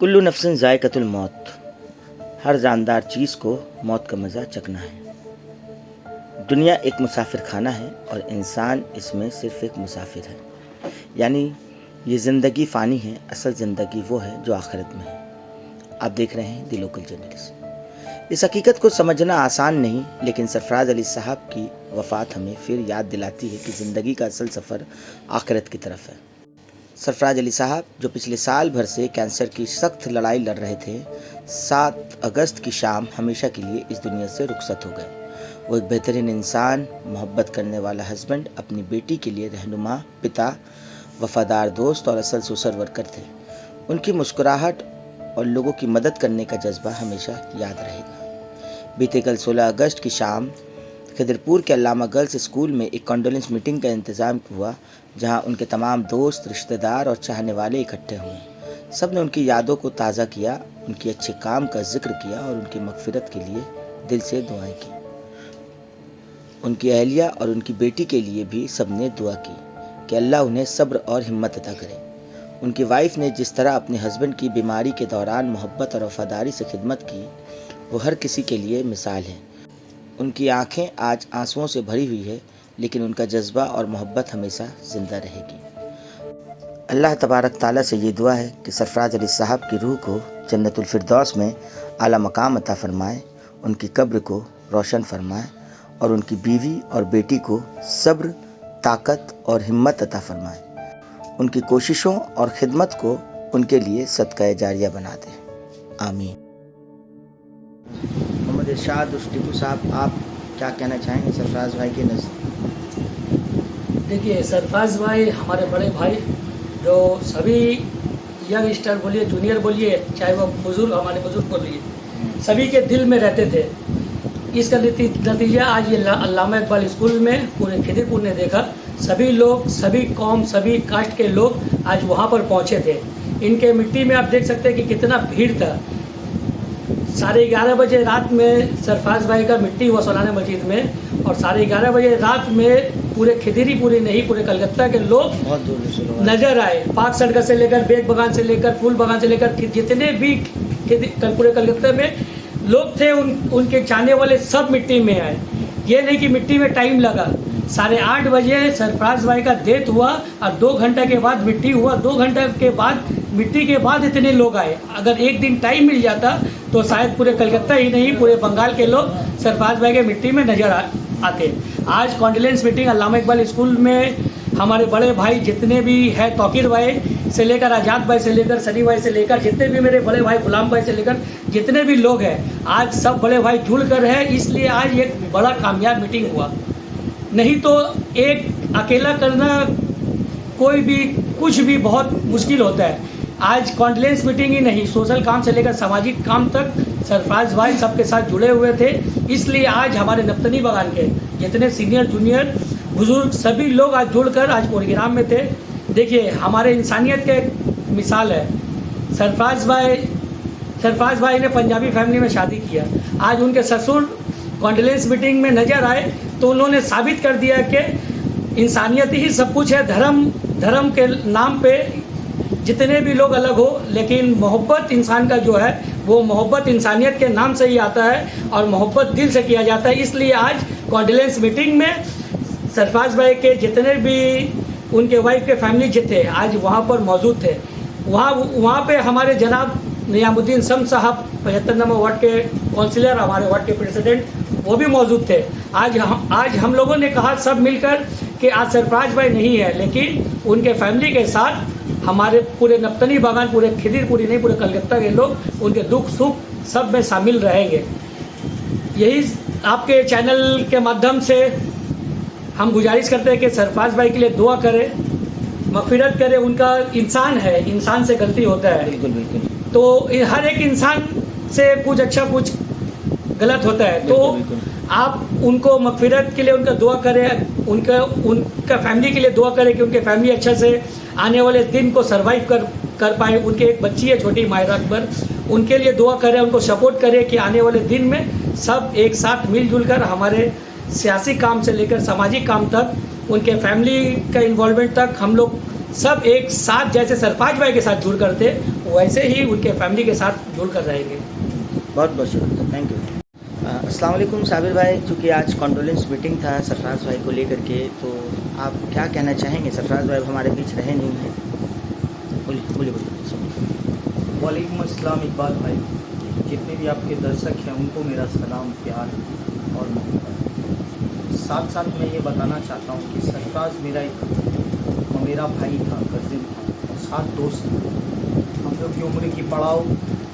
कुल्लू नफ्सिन ज़ायक़तुल मौत। हर जानदार चीज़ को मौत का मज़ा चखना है। दुनिया एक मुसाफिर खाना है और इंसान इसमें सिर्फ एक मुसाफिर है। यानी ये ज़िंदगी फ़ानी है, असल ज़िंदगी वो है जो आखिरत में है। आप देख रहे हैं द लोकल जर्नलिस्ट। इस हकीकत को समझना आसान नहीं, लेकिन सरफराज अली साहब की वफ़ात हमें फिर याद दिलाती है कि ज़िंदगी का असल सफ़र आखिरत की तरफ है। सरफराज अली साहब, जो पिछले साल भर से कैंसर की सख्त लड़ाई लड़ रहे थे, 7 अगस्त की शाम हमेशा के लिए इस दुनिया से रुखसत हो गए। वो एक बेहतरीन इंसान, मोहब्बत करने वाला हस्बैंड, अपनी बेटी के लिए रहनुमा, पिता, वफादार दोस्त और असल सोशल वर्कर थे। उनकी मुस्कुराहट और लोगों की मदद करने का जज्बा हमेशा याद रहेगा। बीते कल 16 अगस्त की शाम खिदरपुर के अल्लामा गर्ल्स स्कूल में एक कॉन्डोलेंस मीटिंग का इंतज़ाम हुआ, जहां उनके तमाम दोस्त, रिश्तेदार और चाहने वाले इकट्ठे हुए। सब ने उनकी यादों को ताज़ा किया, उनके अच्छे काम का जिक्र किया और उनकी मग़फ़िरत के लिए दिल से दुआएं की। उनकी अहलिया और उनकी बेटी के लिए भी सब ने दुआ की कि अल्लाह उन्हें सब्र और हिम्मत अता करे। उनकी वाइफ ने जिस तरह अपने हस्बैंड की बीमारी के दौरान मोहब्बत और वफादारी से खिदमत की, वो हर किसी के लिए मिसाल है। उनकी आंखें आज आंसुओं से भरी हुई है, लेकिन उनका जज्बा और मोहब्बत हमेशा ज़िंदा रहेगी। अल्लाह तबारक ताला से ये दुआ है कि सरफराज अली साहब की रूह को जन्नतुल फिरदौस में आला मकाम अता फ़रमाए, उनकी कब्र को रोशन फरमाए और उनकी बीवी और बेटी को सब्र, ताकत और हिम्मत अता फ़रमाए। उनकी कोशिशों और खिदमत को उनके लिए सदका जारिया बना दे। आमीन। मोहम्मद इरशाद उर्फ टीपू साहब, आप क्या कहना चाहेंगे सरफराज भाई के नज़र? देखिए, सरफराज भाई हमारे बड़े भाई, जो सभी यंग स्टार बोलिए, जूनियर बोलिए, चाहे वो बुज़ुर्ग, हमारे बुज़ुर्ग बोलिए, सभी के दिल में रहते थे। इसका नतीजा आज ये अल्लामा इकबाल स्कूल में पूरे खिदरपुर ने देखा। सभी लोग, सभी कौम, सभी कास्ट के लोग आज वहाँ पर पहुँचे थे। इनके मिट्टी में आप देख सकते हैं कि कितना भीड़ था। 11:30 बजे रात में सरफराज भाई का मिट्टी हुआ सोलाना मस्जिद में, और 11:30 बजे रात में पूरे खिदरीपुरी नहीं, पूरे कलकत्ता के लोग बहुत दूर से नजर आए। पाक सड़क से लेकर, बेग बगान से लेकर, फूल बगान से लेकर, जितने भी पूरे कलकत्ता में लोग थे, उनके चाहने वाले सब मिट्टी में आए। ये नहीं कि मिट्टी में टाइम लगा। 8:30 बजे सरफराज भाई का डेथ हुआ और 2 घंटे के बाद मिट्टी हुआ। 2 घंटे के बाद मिट्टी के बाद इतने लोग आए। अगर एक दिन टाइम मिल जाता तो शायद पूरे कलकत्ता ही नहीं, पूरे बंगाल के लोग सरफराज भाई के मिट्टी में नजर आते। आज कॉन्डोलेंस मीटिंग अल्लामा इकबाल स्कूल में हमारे बड़े भाई जितने भी हैं, तौकीर भाई से लेकर, आज़ाद भाई से लेकर, सनी भाई से लेकर, जितने भी मेरे बड़े भाई गुलाम भाई से लेकर जितने भी लोग हैं, आज सब बड़े भाई जुड़ कर है। इसलिए आज एक बड़ा कामयाब मीटिंग हुआ। नहीं तो एक अकेला करना कोई भी कुछ भी बहुत मुश्किल होता है। आज कॉन्डोलेंस मीटिंग ही नहीं, सोशल काम से लेकर सामाजिक काम तक सरफराज भाई सबके साथ जुड़े हुए थे। इसलिए आज हमारे नफ्तनी बगान के जितने सीनियर, जूनियर, बुजुर्ग सभी लोग आज जुड़कर आज प्रोग्राम में थे। देखिए, हमारे इंसानियत के एक मिसाल है। सरफराज भाई ने पंजाबी फैमिली में शादी किया। आज उनके ससुर कॉन्डोलेंस मीटिंग में नजर आए तो उन्होंने साबित कर दिया कि इंसानियत ही सब कुछ है। धर्म के नाम पे जितने भी लोग अलग हो, लेकिन मोहब्बत इंसान का जो है वो मोहब्बत इंसानियत के नाम से ही आता है और मोहब्बत दिल से किया जाता है। इसलिए आज कॉन्डोलेंस मीटिंग में सरफराज भाई के जितने भी उनके वाइफ के फैमिली जितने आज वहाँ पर मौजूद थे। वहाँ पे हमारे जनाब नियामुद्दीन सम साहब, 75 नंबर वार्ड के काउंसिलर, हमारे वार्ड के प्रेसिडेंट, वो भी मौजूद थे। आज हम लोगों ने कहा सब मिलकर कि आज सरफराज भाई नहीं है, लेकिन उनके फैमिली के साथ हमारे पूरे नफ्तनी बागान, पूरे खिदरपुरी नहीं, पूरे कलकत्ता के लोग उनके दुख सुख सब में शामिल रहेंगे। यही आपके चैनल के माध्यम से हम गुजारिश करते हैं कि सरफराज भाई के लिए दुआ करें, मग़फ़िरत करें। उनका इंसान है, इंसान से गलती होता है। बिल्कुल बिल्कुल। तो हर एक इंसान से कुछ अच्छा कुछ गलत होता है। तो आप उनको मग़फ़िरत के लिए उनका दुआ करें, उनका फैमिली के लिए दुआ करें कि उनके फैमिली अच्छे से आने वाले दिन को सर्वाइव कर पाए। उनके एक बच्ची है छोटी, मायरा अकबर, उनके लिए दुआ करें, उनको सपोर्ट करें कि आने वाले दिन में सब एक साथ मिलजुल कर हमारे सियासी काम से लेकर सामाजिक काम तक, उनके फैमिली का इन्वॉल्वमेंट तक हम लोग सब एक साथ जैसे सरफराज भाई के साथ जुड़ कर थे वैसे ही उनके फैमिली के साथ जुड़ कर रहेंगे। बहुत बहुत शुक्रिया, थैंक यू। अस्सलाम वालेकुम साबिर भाई, चूँकि आज कॉन्डोलेंस मीटिंग था सरफराज भाई को लेकर के, तो आप क्या कहना चाहेंगे? सरफराज भाई हमारे बीच रहे नहीं हैं, बोलिए बोलिए बोलिए। वालेकुम अस्सलाम इकबाल भाई, जितने भी आपके दर्शक हैं उनको मेरा सलाम, प्यार और मोहब्बत। साथ साथ मैं ये बताना चाहता हूँ कि सरफराज मेरा भाई था, कज़िन था और साथ दोस्त था। हम लोग की उम्र की पड़ाव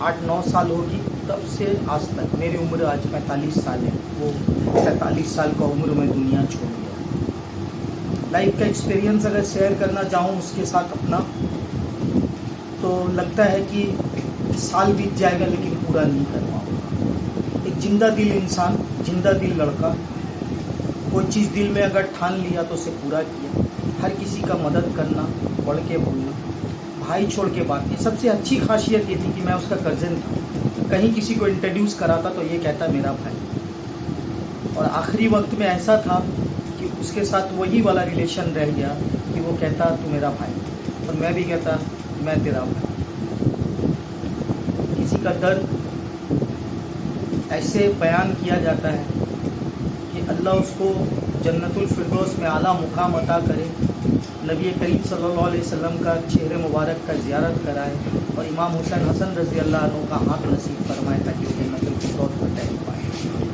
8-9 साल होगी, तब से आज तक। मेरी उम्र आज 45 साल है, वो 47 साल का उम्र में दुनिया छोड़ गया। लाइफ का एक्सपीरियंस अगर शेयर करना चाहूँ उसके साथ अपना, तो लगता है कि साल बीत जाएगा लेकिन पूरा नहीं कर पाऊँगा। एक जिंदा दिल इंसान, जिंदा दिल लड़का, कोई चीज़ दिल में अगर ठान लिया तो उसे पूरा किया। हर किसी का मदद करना, बढ़ के बोलना, भाई छोड़ के बात नहीं। सबसे अच्छी खासियत ये थी कि मैं उसका कज़न था, कहीं किसी को इंट्रोड्यूस कराता तो ये कहता मेरा भाई। और आखिरी वक्त में ऐसा था कि उसके साथ वही वाला रिलेशन रह गया कि वो कहता तू मेरा भाई और मैं भी कहता मैं तेरा भाई। किसी का दर्द ऐसे बयान किया जाता है कि अल्लाह उसको जन्नतुल फिरदौस में आला मुकाम अता करे, नबी करीम सल्लल्लाहु अलैहि वसल्लम का चेहरे मुबारक का ज़ियारत कराए और इमाम हुसैन हसन रज़ी अल्लाह अन्हु का हाथ नसीब फरमाए ताकि वो जन्नतुल फिरदौस में टहल पाए।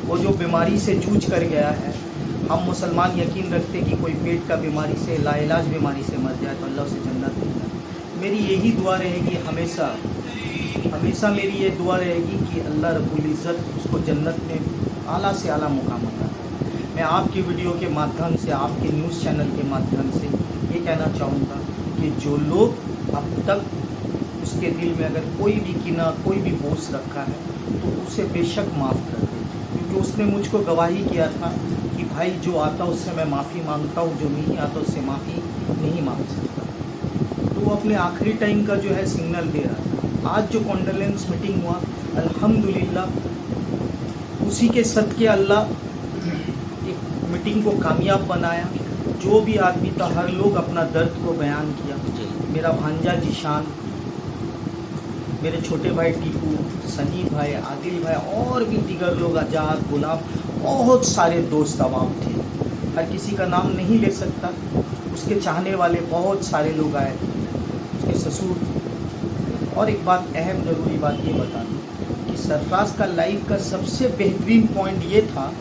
वो जो बीमारी से जूझ कर गया है, हम मुसलमान यकीन रखते कि कोई पेट का बीमारी से, लाइलाज बीमारी से मर जाए तो अल्लाह उसे जन्नत देगा। मेरी यही दुआ रहेगी हमेशा, हमेशा मेरी ये दुआ रहेगी कि अल्लाह रब्बुल इज़्ज़त उसको जन्नत में आला से आला मुकाम अता करे। मैं आपकी वीडियो के माध्यम से, आपके न्यूज़ चैनल के माध्यम से ये कहना चाहूँगा कि जो लोग अब तक उसके दिल में अगर कोई भी किना, कोई भी बोझ रखा है तो उसे बेशक माफ़ कर दे, क्योंकि उसने मुझको गवाही किया था कि भाई जो आता उससे मैं माफ़ी मांगता हूँ, जो नहीं आता उससे माफ़ी नहीं मांग सकता। तो वो अपने आखिरी टाइम का जो है सिग्नल दे रहा था। आज जो कॉन्डोलेंस मीटिंग हुआ, अल्हम्दुलिल्लाह उसी के सदके अल्लाह एक मीटिंग को कामयाब बनाया। जो भी आदमी था, हर लोग अपना दर्द को बयान किया। मेरा भांजा जीशान, मेरे छोटे भाई टीकू, सनी भाई, आदिल भाई और भी दीगर लोग, आज़ाद, गुलाम, बहुत सारे दोस्त अवाम थे। हर किसी का नाम नहीं ले सकता। उसके चाहने वाले बहुत सारे लोग आए, उसके ससुर। और एक बात, अहम ज़रूरी बात ये बता दूँ कि सरफराज का लाइफ का सबसे बेहतरीन पॉइंट ये था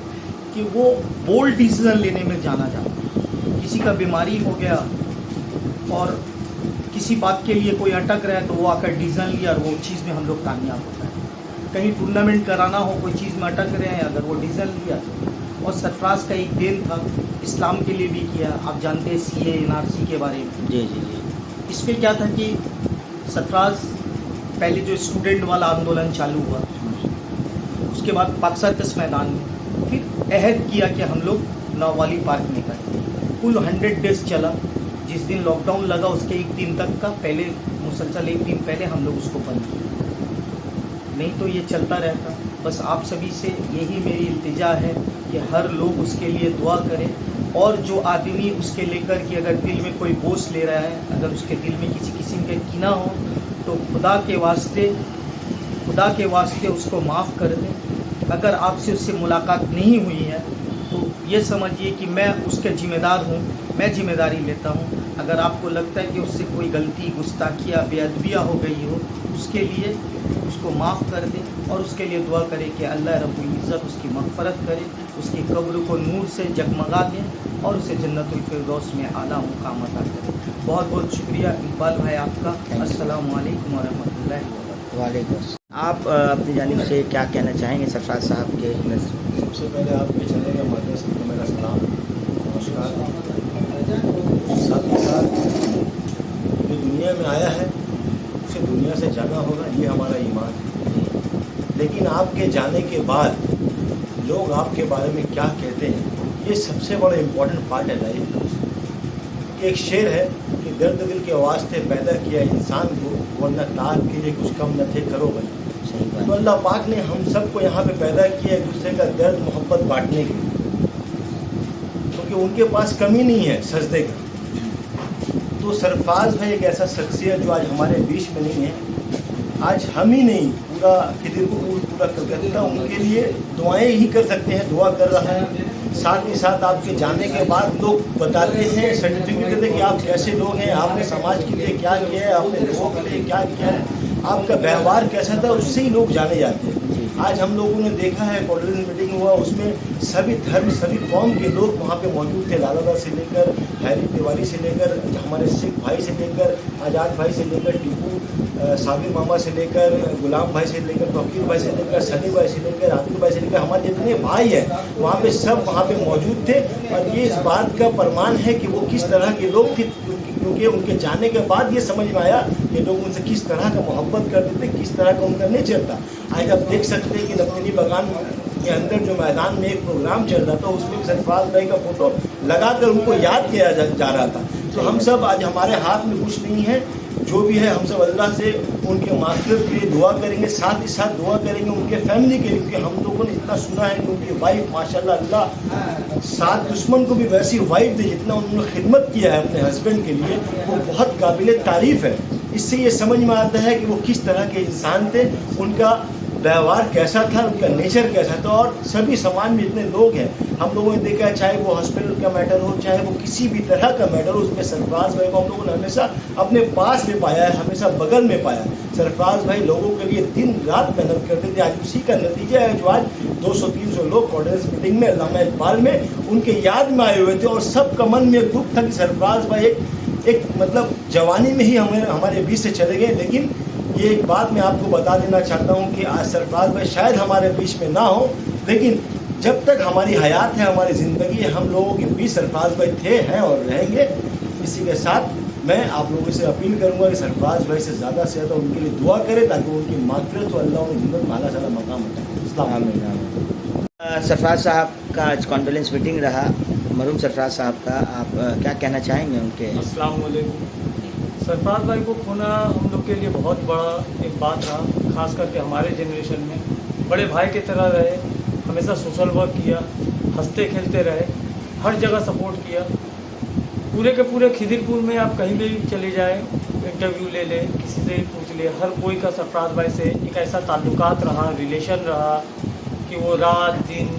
कि वो बोल्ड डिसीज़न लेने में जाना जाता। किसी का बीमारी हो गया और किसी बात के लिए कोई अटक रहा है तो वो आकर डिसीजन लिया और वो चीज़ में हम लोग कामयाब होता है। कहीं टूर्नामेंट कराना हो, कोई चीज़ में अटक रहे हैं, अगर वो डिसीजन लिया। और सरफराज का एक दिन था, इस्लाम के लिए भी किया। आप जानते हैं CA NRC के बारे में। जी जी जी। इसमें क्या था कि सरफराज पहले जो स्टूडेंट वाला आंदोलन चालू हुआ, उसके बाद पाकसरकस मैदान में, फिर अहद किया कि हम लोग नौवाली पार्क में करें। कुल 100 डेज चला। जिस दिन लॉकडाउन लगा उसके एक दिन तक का पहले, मुसलसल एक दिन पहले हम लोग उसको बंद किया, नहीं तो ये चलता रहता। बस आप सभी से यही मेरी इल्तिजा है कि हर लोग उसके लिए दुआ करें। और जो आदमी उसके लेकर कि अगर दिल में कोई बोझ ले रहा है, अगर उसके दिल में किसी किस्म के कीना हो, तो खुदा के वास्ते उसको माफ़ कर दें। अगर आपसे उससे मुलाकात नहीं हुई है तो ये समझिए कि मैं उसके ज़िम्मेदार हूँ, मैं जिम्मेदारी लेता हूँ। अगर आपको लगता है कि उससे कोई गलती, गुस्ताखिया, बेअदबियाँ हो गई हो, उसके लिए उसको माफ़ कर दें और उसके लिए दुआ करें कि अल्लाह रब्बुल इज़्ज़त उसकी मग़फ़रत करे, उसकी कब्र को नूर से जगमगा दें और उसे जन्नतुल फिरदौस में आला मुकाम अता करें। बहुत बहुत शुक्रिया इकबाल भाई आपका। अस्सलामु अलैकुम व रहमतुल्लाहि व बरकातुहू। वालेकुम अस्सलाम। आप अपनी जानिब से क्या कहना चाहेंगे सरफराज साहब के? सबसे पहले आपके चैनल के माध्यम से तो मेरा सलाम, नमस्कार। साथ ही साथ जो दुनिया में आया है उसे दुनिया से जाना होगा, ये हमारा ईमान है। लेकिन आपके जाने के बाद लोग आपके बारे में क्या कहते हैं, ये सबसे बड़ा इम्पोर्टेंट पार्ट है लाइफ का। एक शेर है कि दर्द दिल के वास्ते पैदा किया इंसान को, वरना ताक के लिए कुछ कम न थे करो भाई। तो अल्लाह पाक ने हम सबको यहाँ पे पैदा किया एक दूसरे का दर्द मोहब्बत बांटने के लिए, क्योंकि उनके पास कमी नहीं है सजदे का। तो तो सरफराज भाई एक ऐसा शख्सियत जो आज हमारे बीच में नहीं है, आज हम ही नहीं पूरा खिदिरपुर पूरा कलकत्ता उनके लिए दुआएं ही कर सकते हैं, दुआ कर रहा है। साथ ही साथ आपके जाने के बाद लोग बताते हैं, सर्टिफिकेट देते हैं कि आप कैसे लोग हैं, आपने समाज के लिए क्या किया है, आपने लोगों के लिए क्या किया है, आपका व्यवहार कैसा था, उससे ही लोग जाने जाते हैं। आज हम लोगों ने देखा है कोऑर्डिनेशन मीटिंग हुआ, उसमें सभी धर्म सभी कौम के लोग वहाँ पे मौजूद थे। लाला से लेकर हैरी तिवारी से लेकर हमारे सिख भाई से लेकर आज़ाद भाई से लेकर टीपू साबिर मामा से लेकर गुलाम भाई से लेकर फकीर भाई से लेकर सनी भाई से लेकर आदिल भाई से लेकर हमारे जितने भाई हैं वहाँ पे सब वहाँ पे मौजूद थे। और ये इस बात का प्रमाण है कि वो किस तरह के लोग थे, क्योंकि उनके जाने के बाद ये समझ में आया कि लोग उनसे किस तरह का मोहब्बत करते थे, किस तरह का उनका नेचर था। आज आप देख सकते हैं कि नवनी बागान के अंदर जो मैदान में एक प्रोग्राम चल रहा था, उसमें सरफराज भाई का फोटो लगाकर उनको याद किया जा रहा था। तो हम सब आज हमारे हाथ में कुछ नहीं है, जो भी है हम सब अल्लाह से उनके माग़फ़िरत के लिए दुआ करेंगे, साथ ही साथ दुआ करेंगे उनके फैमिली के लिए, क्योंकि हम लोगों ने इतना सुना है कि उनकी वाइफ माशाल्लाह अल्लाह साथ दुश्मन को भी वैसी वाइफ थी, जितना उन्होंने खिदमत किया है अपने हस्बैंड के लिए, वो बहुत काबिल तारीफ़ है। इससे ये समझ में आता है कि वो किस तरह के इंसान थे, उनका व्यवहार कैसा था, उनका नेचर कैसा था। और सभी समाज में जितने लोग हैं हम लोगों ने देखा है, चाहे वो हॉस्पिटल का मैटर हो, चाहे वो किसी भी तरह का मैटर हो, उसमें सरफराज भाई को हम लोगों ने हमेशा अपने पास में पाया है, हमेशा बगल में पाया। सरफराज भाई लोगों के लिए दिन रात मेहनत करते थे। आज उसी का नतीजा है जो आज 200-300 लोग कोऑर्डिनेशन मीटिंग में अल्लामा इकबाल में उनके याद में आए हुए थे। और सबका मन में दुख था कि सरफराज भाई एक मतलब जवानी में ही हमारे बीच से चले गए। लेकिन ये एक बात मैं आपको बता देना चाहता हूँ कि आज सरफराज भाई शायद हमारे बीच में ना हो, लेकिन जब तक हमारी हयात है, हमारी ज़िंदगी है, हम लोगों के बीच सरफराज भाई थे, हैं और रहेंगे। इसी के साथ मैं आप लोगों से अपील करूँगा कि सरफराज भाई से ज़्यादा उनके लिए दुआ करें, ताकि उनकी माग़फ़िरत हो, अल्लाह उन्हें ज़िंदगी में आला साला मकाम बताए। सरफराज साहब का आज कॉन्डोलेंस मीटिंग रहा, मरहूम सरफराज साहब का, आप क्या कहना चाहेंगे उनके? अस्सलाम वालेकुम। सरफराज भाई को खोना हम लोग के लिए बहुत बड़ा एक बात रहा, ख़ास करके हमारे जनरेशन में। बड़े भाई की तरह रहे, हमेशा सोशल वर्क किया, हंसते खेलते रहे, हर जगह सपोर्ट किया। पूरे के पूरे खिदिरपुर में आप कहीं भी चले जाए, इंटरव्यू ले लें, किसी से भी पूछ ले, हर कोई का सरफराज भाई से एक ऐसा ताल्लुकात रहा, रिलेशन रहा कि वो रात दिन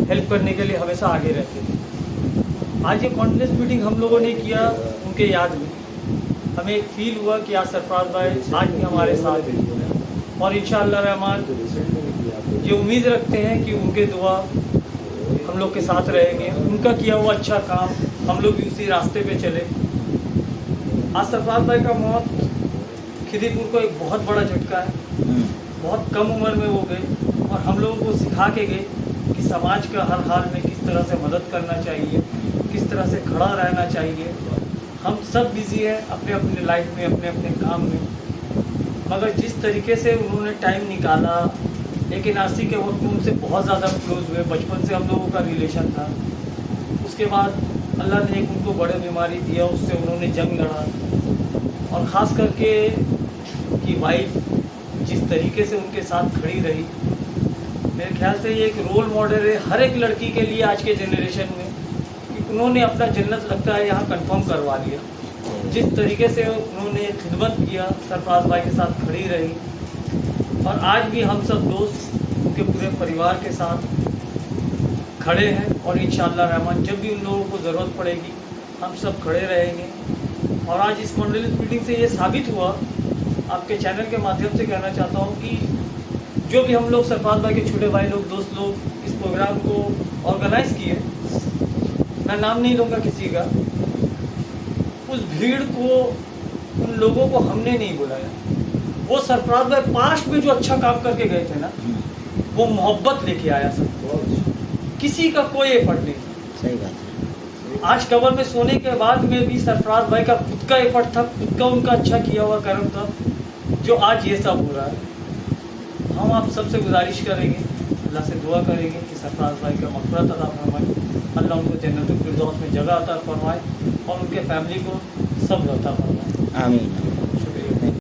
हेल्प करने के लिए हमेशा आगे रहते थे। आज ये कॉन्फ्रेंस मीटिंग हम लोगों ने किया उनके याद में, हमें एक फील हुआ कि आज सरफराज भाई आज भी हमारे साथ हैं। और इंशाअल्लाह रहमान ये उम्मीद रखते हैं कि उनके दुआ हम लोग के साथ रहेंगे, उनका किया हुआ अच्छा काम हम लोग भी उसी रास्ते पे चले। आज सरफराज भाई का मौत खिदिरपुर को एक बहुत बड़ा झटका है। बहुत कम उम्र में वो गए और हम लोगों को सिखा के गए कि समाज का हर हाल में किस तरह से मदद करना चाहिए, किस तरह से खड़ा रहना चाहिए। हम सब बिज़ी हैं अपने अपने लाइफ में, अपने अपने काम में, मगर जिस तरीके से उन्होंने टाइम निकाला, एक 81 के वक्त में उनसे बहुत ज़्यादा क्लोज हुए, बचपन से हम लोगों का रिलेशन था। उसके बाद अल्लाह ने एक उनको बड़े बीमारी दिया, उससे उन्होंने जंग लड़ा। और ख़ास करके कि वाइफ जिस तरीके से उनके साथ खड़ी रही, मेरे ख्याल से ये एक रोल मॉडल है हर एक लड़की के लिए आज के जनरेशन में, कि उन्होंने अपना जन्नत लगता है यहाँ कंफर्म करवा लिया। जिस तरीके से उन्होंने खिदमत किया, सरफराज भाई के साथ खड़ी रही, और आज भी हम सब दोस्त उनके पूरे परिवार के साथ खड़े हैं। और इंशाअल्लाह रहमान जब भी उन लोगों को ज़रूरत पड़ेगी हम सब खड़े रहेंगे। और आज इस कॉन्डोलेंस मीटिंग से ये साबित हुआ, आपके चैनल के माध्यम से कहना चाहता हूँ कि जो भी हम लोग सरफराज भाई के छोटे भाई लोग, दोस्त लोग इस प्रोग्राम को ऑर्गेनाइज़ किए, मैं नाम नहीं लूँगा किसी का, उस भीड़ को, उन लोगों को हमने नहीं बुलाया। वो सरफराज भाई पास्ट में जो अच्छा काम करके गए थे ना, वो मोहब्बत लेके आया सब, किसी का कोई एफर्ट नहीं। सही बात है। आज कब्र में सोने के बाद में भी सरफराज भाई का खुद का एफर्ट था, खुद का उनका अच्छा किया हुआ कर्म था, जो आज ये सब हो रहा है। हम आप सबसे गुजारिश करेंगे, अल्लाह से दुआ करेंगे कि सरफराज भाई का मग़फ़िरत अता फरमाए, अल्लाह उनको जन्नतुल फिरदौस में जगह अता फरमाए और उनके फैमिली को सब्र अता फरमाए। आमीन।